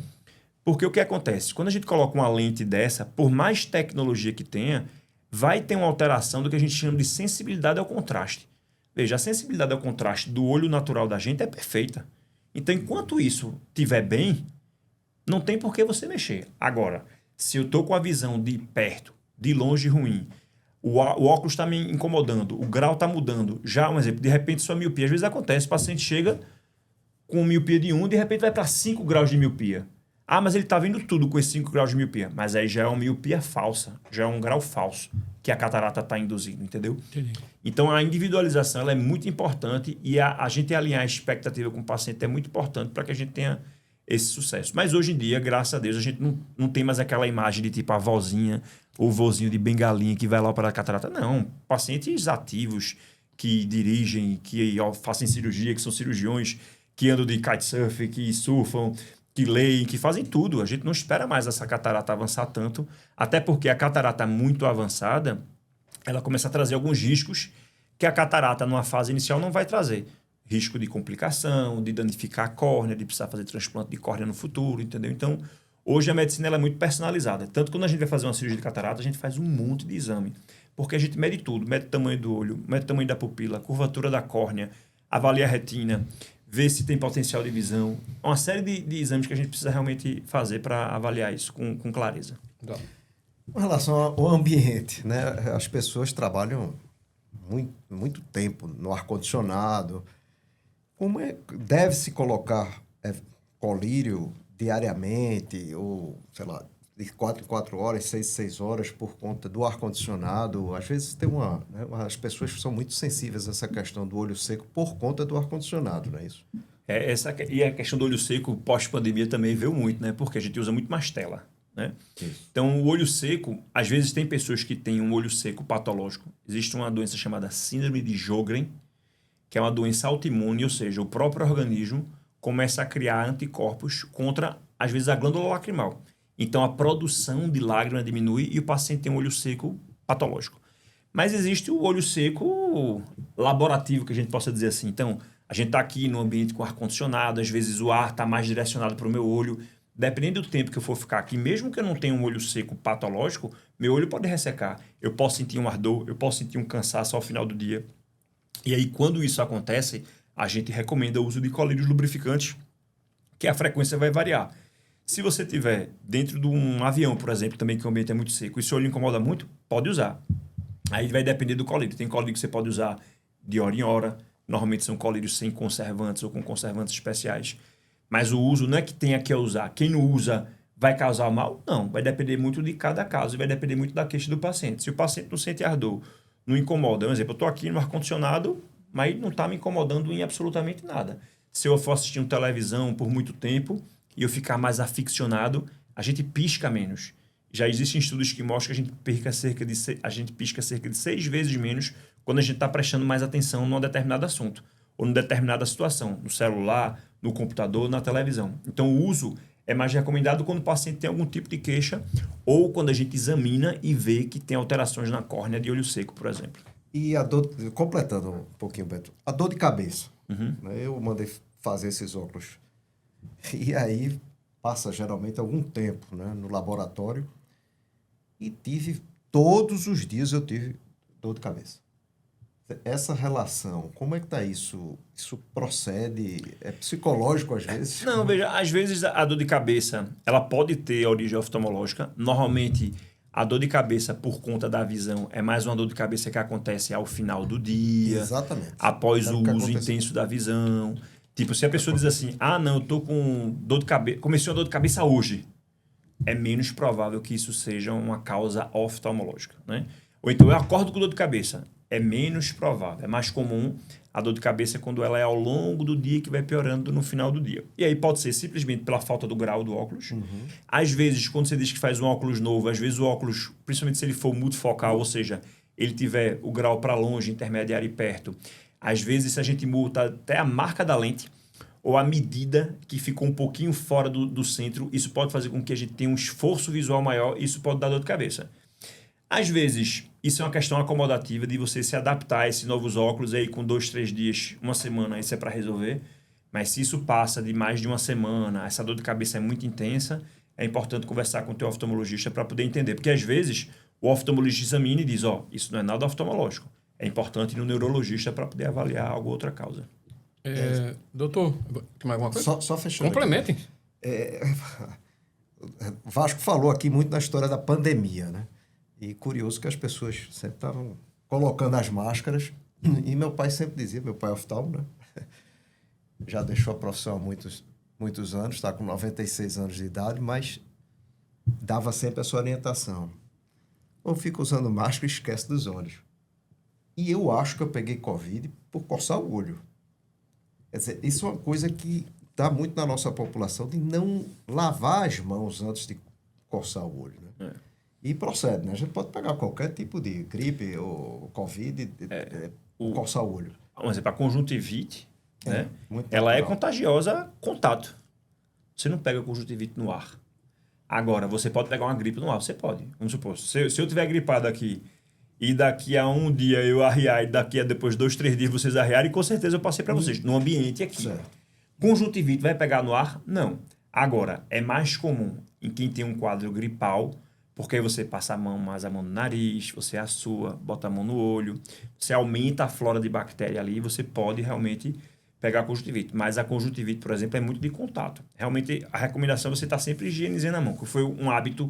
Porque o que acontece? Quando a gente coloca uma lente dessa, por mais tecnologia que tenha, vai ter uma alteração do que a gente chama de sensibilidade ao contraste. Veja, a sensibilidade ao contraste do olho natural da gente é perfeita. Então, enquanto isso estiver bem, não tem por que você mexer. Agora, se eu estou com a visão de perto, de longe ruim, o óculos está me incomodando, o grau está mudando. Já, um exemplo, de repente sua miopia. Às vezes acontece, o paciente chega com miopia de 1, de repente vai para 5 graus de miopia. Ah, mas ele está vendo tudo com esses 5 graus de miopia. Mas aí já é uma miopia falsa, já é um grau falso que a catarata está induzindo, entendeu? Entendi. Então, a individualização ela é muito importante e a gente alinhar a expectativa com o paciente é muito importante para que a gente tenha esse sucesso. Mas hoje em dia, graças a Deus, a gente não tem mais aquela imagem de tipo a vozinha ou vozinho de bengalinha que vai lá para a catarata. Não, pacientes ativos que dirigem, que fazem cirurgia, que são cirurgiões, que andam de kitesurf, que surfam, que leem, que fazem tudo. A gente não espera mais essa catarata avançar tanto, até porque a catarata muito avançada, ela começa a trazer alguns riscos que a catarata, numa fase inicial, não vai trazer. risco de complicação, de danificar a córnea, de precisar fazer transplante de córnea no futuro, entendeu? Então, hoje a medicina ela é muito personalizada. Tanto que quando a gente vai fazer uma cirurgia de catarata, a gente faz um monte de exame. Porque a gente mede tudo. Mede o tamanho do olho, mede o tamanho da pupila, a curvatura da córnea, avalia a retina, vê se tem potencial de visão. Uma série de exames que a gente precisa realmente fazer para avaliar isso com clareza. Com relação ao ambiente, né? As pessoas trabalham muito tempo no ar-condicionado. Como deve-se colocar colírio diariamente, ou, sei lá, de 4 em 4 horas, 6 em 6 horas, por conta do ar-condicionado? Às vezes tem as pessoas são muito sensíveis a essa questão do olho seco por conta do ar-condicionado, não é isso? E a questão do olho seco pós-pandemia também veio muito, né? Porque a gente usa muito mais tela, né? Então, o olho seco, às vezes tem pessoas que têm um olho seco patológico. Existe uma doença chamada síndrome de Sjögren, que é uma doença autoimune, ou seja, o próprio organismo começa a criar anticorpos contra, às vezes, a glândula lacrimal. Então, a produção de lágrima diminui e o paciente tem um olho seco patológico. Mas existe o olho seco laborativo, que a gente possa dizer assim. Então, a gente está aqui no ambiente com ar-condicionado, às vezes o ar está mais direcionado para o meu olho. Dependendo do tempo que eu for ficar aqui, mesmo que eu não tenha um olho seco patológico, meu olho pode ressecar. Eu posso sentir um ardor, eu posso sentir um cansaço ao final do dia. E aí, quando isso acontece, a gente recomenda o uso de colírios lubrificantes, que a frequência vai variar. Se você tiver dentro de um avião, por exemplo, também que o ambiente é muito seco, e se o olho incomoda muito, pode usar. Aí vai depender do colírio. Tem colírio que você pode usar de hora em hora. Normalmente são colírios sem conservantes ou com conservantes especiais. Mas o uso não é que tenha que usar. Quem não usa vai causar mal? Não. Vai depender muito de cada caso e vai depender muito da queixa do paciente. Se o paciente não sente ardor, não incomoda. Por exemplo, eu estou aqui no ar-condicionado, mas não está me incomodando em absolutamente nada. Se eu for assistir uma televisão por muito tempo e eu ficar mais aficionado, a gente pisca menos. Já existem estudos que mostram que a gente pisca cerca de 6 vezes menos quando a gente está prestando mais atenção num determinado assunto ou numa determinada situação, no celular, no computador, na televisão. Então, o uso é mais recomendado quando o paciente tem algum tipo de queixa ou quando a gente examina e vê que tem alterações na córnea de olho seco, por exemplo. E a dor, completando um pouquinho, Beto, a dor de cabeça. Uhum. Né? Eu mandei fazer esses óculos. E aí passa geralmente algum tempo, né, no laboratório e todos os dias eu tive dor de cabeça. Essa relação, como é que está isso? Isso procede? É psicológico às vezes? Não, veja, às vezes a dor de cabeça, ela pode ter origem oftalmológica. Normalmente, a dor de cabeça por conta da visão é mais uma dor de cabeça que acontece ao final do dia. Exatamente. Após o uso intenso da visão. Tipo, se a pessoa diz assim, não, eu tô com dor de cabeça, comecei uma dor de cabeça hoje. É menos provável que isso seja uma causa oftalmológica, né? Ou então eu acordo com dor de cabeça. É menos provável. É mais comum a dor de cabeça quando ela é ao longo do dia que vai piorando no final do dia. E aí pode ser simplesmente pela falta do grau do óculos. Uhum. Às vezes, quando você diz que faz um óculos novo, às vezes o óculos, principalmente se ele for multifocal, ou seja, ele tiver o grau para longe, intermediário e perto, às vezes se a gente muda até a marca da lente ou a medida que ficou um pouquinho fora do centro, isso pode fazer com que a gente tenha um esforço visual maior e isso pode dar dor de cabeça. Às vezes, isso é uma questão acomodativa de você se adaptar a esses novos óculos aí com 2, 3 dias, uma semana, isso é para resolver. Mas se isso passa de mais de uma semana, essa dor de cabeça é muito intensa, é importante conversar com o teu oftalmologista para poder entender. Porque às vezes o oftalmologista examina e diz, isso não é nada oftalmológico. É importante ir no neurologista para poder avaliar alguma outra causa. Doutor, tem mais alguma coisa? Só fechando. Complementem. Vasco falou aqui muito na história da pandemia, né? E curioso que as pessoas sempre estavam colocando as máscaras. E meu pai sempre dizia, meu pai é oftalmo, né? Já deixou a profissão há muitos anos, está com 96 anos de idade, mas dava sempre essa orientação. Ou fica usando máscara e esquece dos olhos. E eu acho que eu peguei Covid por coçar o olho. Quer dizer, isso é uma coisa que está muito na nossa população, de não lavar as mãos antes de coçar o olho, né? E procede, né? A gente pode pegar qualquer tipo de gripe ou Covid e coçar o olho. Vamos dizer, para conjuntivite, né? Ela é contagiosa contato. Você não pega conjuntivite no ar. Agora, você pode pegar uma gripe no ar, você pode. Vamos supor, se eu tiver gripado aqui e daqui a um dia eu arriar, e daqui a depois 2, 3 dias vocês arriarem, com certeza eu passei para vocês, no ambiente aqui. Certo. Conjuntivite vai pegar no ar? Não. Agora, é mais comum em quem tem um quadro gripal, porque aí você passa mais a mão no nariz, você assua, bota a mão no olho, você aumenta a flora de bactéria ali, você pode realmente pegar a conjuntivite. Mas a conjuntivite, por exemplo, é muito de contato. Realmente, a recomendação é você estar sempre higienizando a mão, que foi um hábito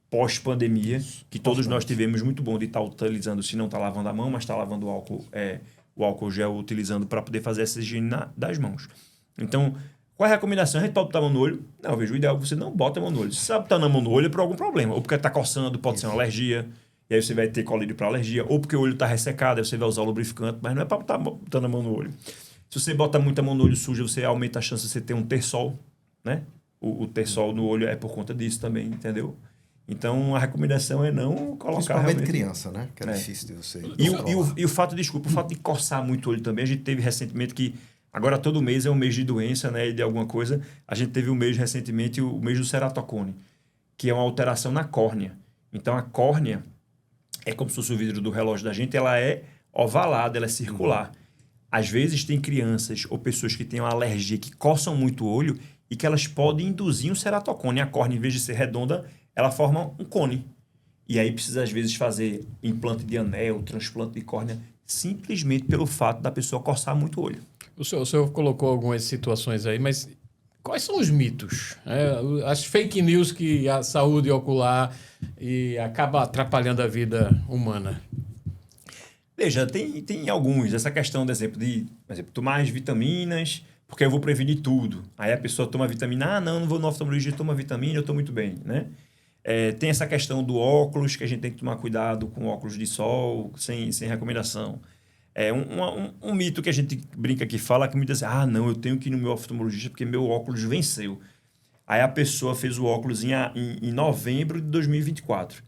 pós-pandemia, que todos nós tivemos muito bom de estar utilizando, se não está lavando a mão, mas está lavando o álcool gel, utilizando para poder fazer essa higiene das mãos. Então, qual é a recomendação? A gente pode botar a mão no olho? Não, eu vejo o ideal que você não bota a mão no olho. Se você botar na mão no olho é por algum problema. Ou porque está coçando, pode ser uma alergia, e aí você vai ter colírio para alergia. Ou porque o olho está ressecado, aí você vai usar o lubrificante, mas não é para botar botando a mão no olho. Se você bota muita mão no olho suja, você aumenta a chance de você ter um terçol, né? O terçol no olho é por conta disso também, entendeu? Então, a recomendação é não colocar Principalmente realmente... criança, né? Que é difícil de você... E o fato de coçar muito o olho também, a gente teve recentemente que... Agora, todo mês é um mês de doença, né? E de alguma coisa. A gente teve um mês recentemente, o mês do ceratocone, que é uma alteração na córnea. Então, a córnea é como se fosse o vidro do relógio da gente, ela é ovalada, ela é circular. Às vezes, tem crianças ou pessoas que têm uma alergia, que coçam muito o olho e que elas podem induzir um ceratocone. A córnea, em vez de ser redonda, ela forma um cone. E aí precisa, às vezes, fazer implante de anel, transplante de córnea, simplesmente pelo fato da pessoa coçar muito o olho. O senhor colocou algumas situações aí, mas quais são os mitos? As fake news que a saúde ocular e acaba atrapalhando a vida humana? Veja, tem alguns. Essa questão, por exemplo, tomar as vitaminas, porque eu vou prevenir tudo. Aí a pessoa toma vitamina, não vou no oftalmologista, toma vitamina, eu estou muito bem, né? Tem essa questão do óculos, que a gente tem que tomar cuidado com óculos de sol, sem recomendação. Um mito que a gente brinca aqui, fala que me diz assim, não, eu tenho que ir no meu oftalmologista porque meu óculos venceu. Aí a pessoa fez o óculos em novembro de 2024.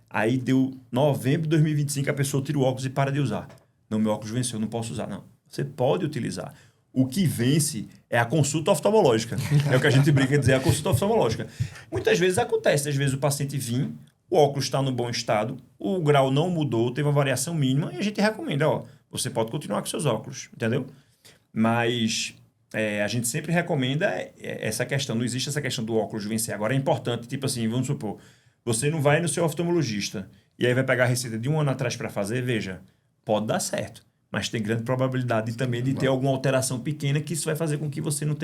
Aí deu novembro de 2025, a pessoa tira o óculos e para de usar. Não, meu óculos venceu, não posso usar. Não, você pode utilizar. O que vence é a consulta oftalmológica. É o que a gente brinca em dizer, a consulta oftalmológica. Muitas vezes acontece, às vezes o paciente vem, o óculos está no bom estado, o grau não mudou, teve uma variação mínima e a gente recomenda, você pode continuar com seus óculos, entendeu? Mas a gente sempre recomenda essa questão, não existe essa questão do óculos vencer. Agora é importante, tipo assim, vamos supor, você não vai no seu oftalmologista e aí vai pegar a receita de um ano atrás para fazer, veja, pode dar certo, mas tem grande probabilidade também de ter alguma alteração pequena que isso vai fazer com que você não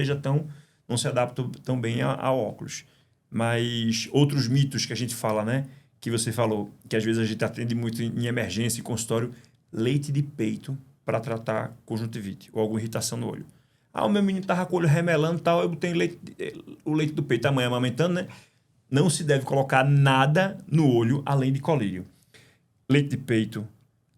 se adapte tão bem ao óculos. Mas outros mitos que a gente fala, né? Que você falou, que às vezes a gente atende muito em emergência, em consultório, leite de peito para tratar conjuntivite ou alguma irritação no olho. O meu menino estava com o olho remelando e tal, eu botei o leite do peito, a mãe amamentando, né? Não se deve colocar nada no olho além de colírio. Leite de peito.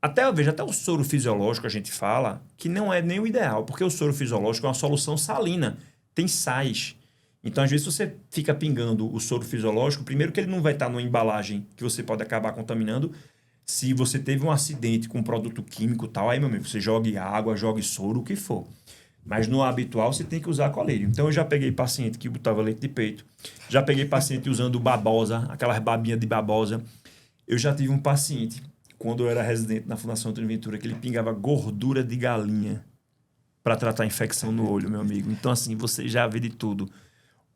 Até o soro fisiológico a gente fala que não é nem o ideal, porque o soro fisiológico é uma solução salina, tem sais. Então, às vezes, você fica pingando o soro fisiológico, primeiro que ele não vai estar numa embalagem que você pode acabar contaminando. Se você teve um acidente com um produto químico e tal, aí, meu amigo, você jogue água, jogue soro, o que for. Mas no habitual, você tem que usar colírio. Então, eu já peguei paciente que botava leite de peito. Já peguei paciente usando babosa, aquelas babinhas de babosa. Eu já tive um paciente, quando eu era residente na Fundação Antônio Ventura, que ele pingava gordura de galinha para tratar infecção no olho, meu amigo. Então, assim, você já vê de tudo.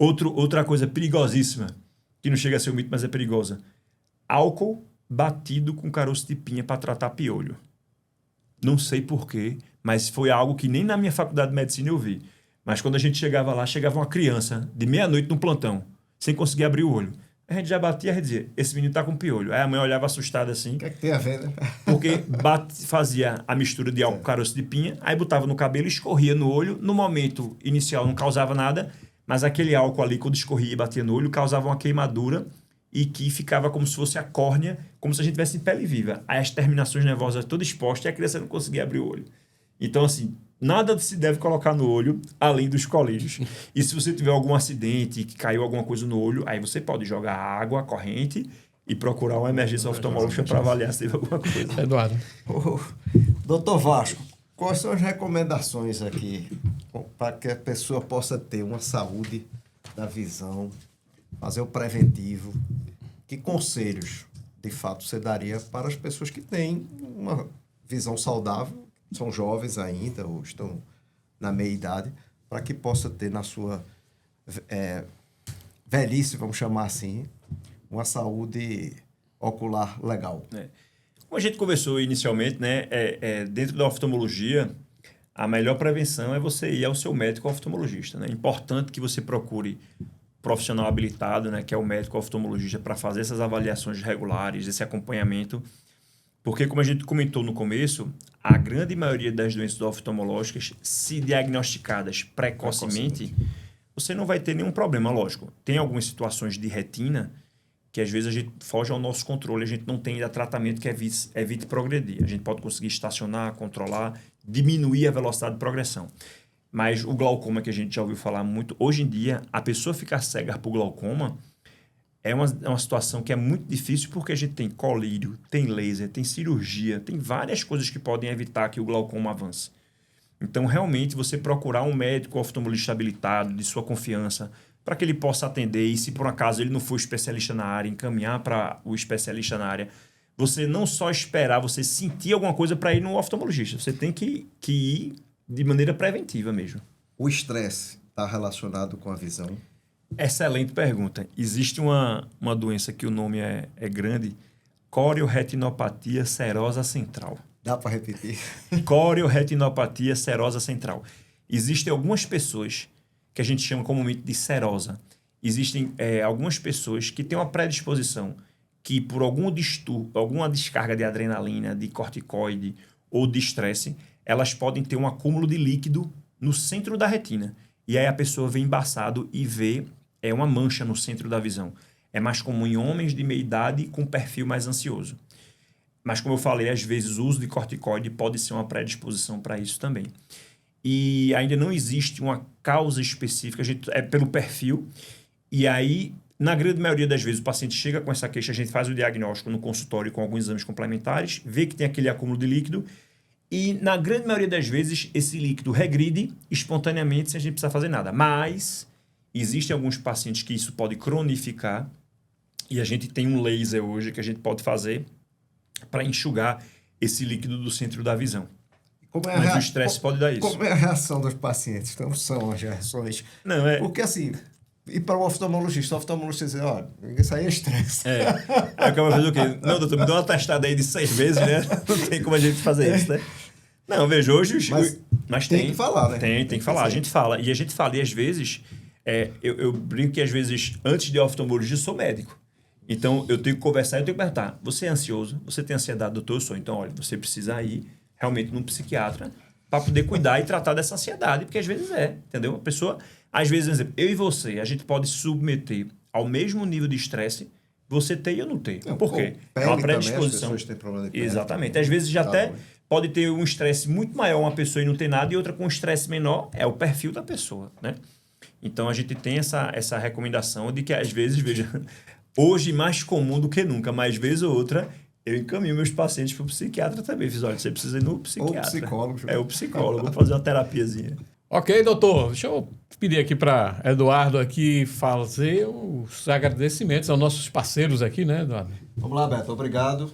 Outra coisa perigosíssima, que não chega a ser um mito, mas é perigosa. Álcool batido com caroço de pinha para tratar piolho. Não sei porquê, mas foi algo que nem na minha faculdade de medicina eu vi. Mas quando a gente chegava lá, chegava uma criança de meia-noite no plantão, sem conseguir abrir o olho. A gente já batia e dizia, esse menino tá com piolho. Aí a mãe olhava assustada assim. O que é que tem a ver, né? Porque fazia a mistura de álcool com caroço de pinha, aí botava no cabelo, escorria no olho. No momento inicial não causava nada, mas aquele álcool ali, quando escorria e batia no olho, causava uma queimadura e que ficava como se fosse a córnea, como se a gente tivesse em pele viva. Aí as terminações nervosas todas expostas e a criança não conseguia abrir o olho. Então, assim, nada se deve colocar no olho além dos colírios. E se você tiver algum acidente, que caiu alguma coisa no olho, aí você pode jogar água corrente e procurar uma emergência oftalmológica para avaliar se teve alguma coisa. Eduardo. Doutor Vasco, quais são as recomendações aqui para que a pessoa possa ter uma saúde da visão, fazer o preventivo? Que conselhos de fato, você daria para as pessoas que têm uma visão saudável, são jovens ainda ou estão na meia-idade, para que possa ter na sua velhice, vamos chamar assim, uma saúde ocular legal. Como a gente conversou inicialmente, né, dentro da oftalmologia, a melhor prevenção é você ir ao seu médico oftalmologista. Né? É importante que você procure um profissional habilitado, né, que é o médico oftalmologista, para fazer essas avaliações regulares, esse acompanhamento. Porque, como a gente comentou no começo, a grande maioria das doenças oftalmológicas, se diagnosticadas precocemente, você não vai ter nenhum problema, lógico. Tem algumas situações de retina que às vezes a gente foge ao nosso controle, a gente não tem ainda tratamento que evite progredir. A gente pode conseguir estacionar, controlar, diminuir a velocidade de progressão. Mas o glaucoma, que a gente já ouviu falar muito, hoje em dia, a pessoa ficar cega por glaucoma é uma situação que é muito difícil, porque a gente tem colírio, tem laser, tem cirurgia, tem várias coisas que podem evitar que o glaucoma avance. Então, realmente, você procurar um médico oftalmologista habilitado, de sua confiança, para que ele possa atender, e se por um acaso ele não for especialista na área, encaminhar para o especialista na área. Você não só esperar, você sentir alguma coisa para ir no oftalmologista. Você tem que ir de maneira preventiva mesmo. O estresse está relacionado com a visão? Excelente pergunta. Existe uma doença que o nome é grande, corioretinopatia serosa central. Dá para repetir? Corioretinopatia serosa central. Existem algumas pessoas que a gente chama comumente de serosa. Existem algumas pessoas que têm uma predisposição que, por algum distúrbio, alguma descarga de adrenalina, de corticoide ou de estresse, elas podem ter um acúmulo de líquido no centro da retina. E aí a pessoa vê embaçado e vê uma mancha no centro da visão. É mais comum em homens de meia idade com perfil mais ansioso. Mas, como eu falei, às vezes o uso de corticoide pode ser uma predisposição para isso também. E ainda não existe uma causa específica, é pelo perfil. E aí, na grande maioria das vezes, o paciente chega com essa queixa, a gente faz o diagnóstico no consultório com alguns exames complementares, vê que tem aquele acúmulo de líquido, e na grande maioria das vezes, esse líquido regride espontaneamente, sem a gente precisar fazer nada. Mas existem alguns pacientes que isso pode cronificar, e a gente tem um laser hoje que a gente pode fazer para enxugar esse líquido do centro da visão. Mas o estresse pode dar isso. Como é a reação dos pacientes? Então, são as reações. Porque, assim, ir para o oftalmologista diz, olha, isso aí é estresse. Acaba fazendo o quê? Não, doutor, me dá uma testada aí de 6 vezes, né? Não tem como a gente fazer isso, né? Não, veja, hoje... Mas tem que falar, né? Tem que falar. A gente fala. E às vezes, eu brinco que às vezes, antes de oftalmologia, eu sou médico. Então, eu tenho que conversar e eu tenho que perguntar, você é ansioso? Você tem ansiedade? Doutor, eu sou. Então, olha, você precisa ir realmente num psiquiatra para poder cuidar e tratar dessa ansiedade, porque às vezes entendeu? A pessoa, às vezes, por exemplo, eu e você, a gente pode submeter ao mesmo nível de estresse, você ter e eu não ter. Por quê? É uma predisposição. As pessoas têm problema de pele. Exatamente. Às vezes já até pode ter um estresse muito maior uma pessoa e não ter nada, e outra com um estresse menor, é o perfil da pessoa, né? Então, a gente tem essa recomendação de que, às vezes, veja, hoje mais comum do que nunca, mas vez ou outra, eu encaminho meus pacientes para o psiquiatra também. Fiz, olha, você precisa ir no psiquiatra. Ou psicólogo. O psicólogo. Vou fazer uma terapiazinha. Ok, doutor. Deixa eu pedir aqui para Eduardo aqui fazer os agradecimentos aos nossos parceiros aqui, né, Eduardo? Vamos lá, Beto. Obrigado.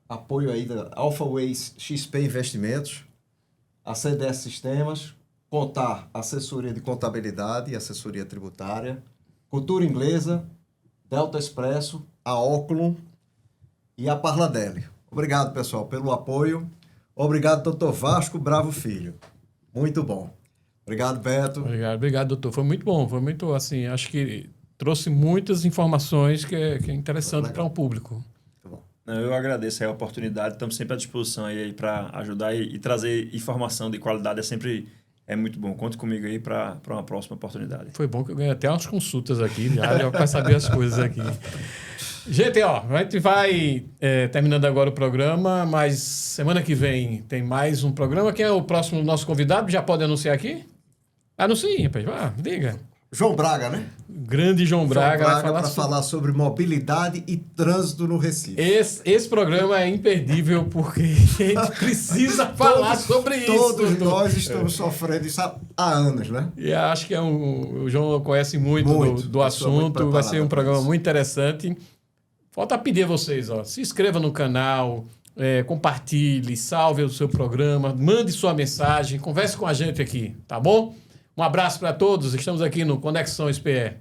Apoio aí da AlphaWays XP Investimentos, a CDS Sistemas, Contar assessoria de contabilidade e assessoria tributária, Cultura Inglesa, Delta Expresso, a Oculum e a Parladelli. Obrigado, pessoal, pelo apoio. Obrigado, doutor Vasco Bravo Filho. Muito bom. Obrigado, Beto. Obrigado, doutor. Foi muito bom. Foi muito, assim, acho que trouxe muitas informações que é interessante para o público. Muito bom. Eu agradeço a oportunidade. Estamos sempre à disposição aí para ajudar e trazer informação de qualidade. É muito bom. Conte comigo aí para uma próxima oportunidade. Foi bom que eu ganhei até umas consultas aqui, já para saber as coisas aqui. Gente, a gente vai terminando agora o programa, mas semana que vem tem mais um programa. Quem é o próximo nosso convidado? Já pode anunciar aqui? Anuncie, rapaz. Diga. João Braga, né? Grande João Braga vai falar sobre mobilidade e trânsito no Recife. Esse programa é imperdível porque a gente precisa falar sobre isso. Todos nós estamos sofrendo isso há anos, né? E acho que o João conhece muito do assunto. Vai ser um programa muito interessante. Falta a pedir a vocês, ó, se inscreva no canal, compartilhe, salve o seu programa, mande sua mensagem, converse com a gente aqui, tá bom? Um abraço para todos, estamos aqui no Conexão SPE.